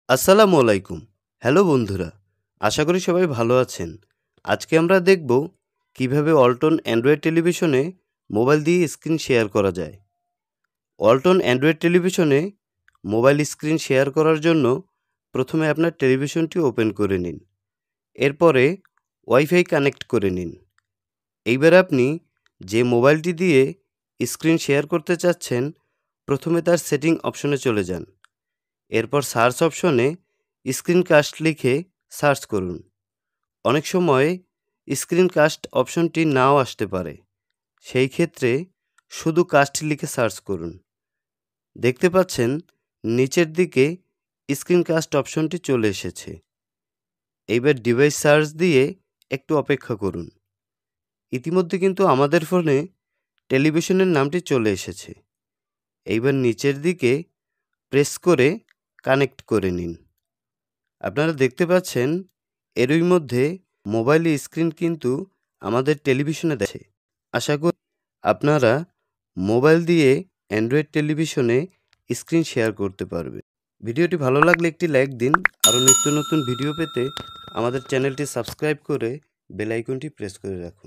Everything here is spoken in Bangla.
আসসালামু আলাইকুম। হ্যালো বন্ধুরা, আশা করি সবাই ভালো আছেন। আজকে আমরা দেখব কিভাবে ওয়ালটন অ্যান্ড্রয়েড টেলিভিশনে মোবাইল দিয়ে স্ক্রিন শেয়ার করা যায়। ওয়ালটন অ্যান্ড্রয়েড টেলিভিশনে মোবাইল স্ক্রিন শেয়ার করার জন্য প্রথমে আপনার টেলিভিশনটি ওপেন করে নিন। এরপরে ওয়াইফাই কানেক্ট করে নিন। এইবার আপনি যে মোবাইলটি দিয়ে স্ক্রিন শেয়ার করতে চাচ্ছেন, প্রথমে তার সেটিং অপশনে চলে যান। এরপর সার্চ অপশনে স্ক্রিন কাস্ট লিখে সার্চ করুন। অনেক সময় স্ক্রিন কাস্ট অপশনটি নাও আসতে পারে, সেই ক্ষেত্রে শুধু কাস্ট লিখে সার্চ করুন। দেখতে পাচ্ছেন নিচের দিকে স্ক্রিন কাস্ট অপশনটি চলে এসেছে। এইবার ডিভাইস সার্চ দিয়ে একটু অপেক্ষা করুন। ইতিমধ্যে কিন্তু আমাদের ফোনে টেলিভিশনের নামটি চলে এসেছে। এইবার নিচের দিকে প্রেস করে কানেক্ট করে নিন। আপনারা দেখতে পাচ্ছেন এরই মধ্যে মোবাইলে স্ক্রিন কিন্তু আমাদের টেলিভিশনে দেখে। আশা করি আপনারা মোবাইল দিয়ে অ্যান্ড্রয়েড টেলিভিশনে স্ক্রিন শেয়ার করতে পারবেন। ভিডিওটি ভালো লাগলে একটি লাইক দিন। আরও নিত্য নতুন ভিডিও পেতে আমাদের চ্যানেলটি সাবস্ক্রাইব করে বেল আইকনটি প্রেস করে রাখুন।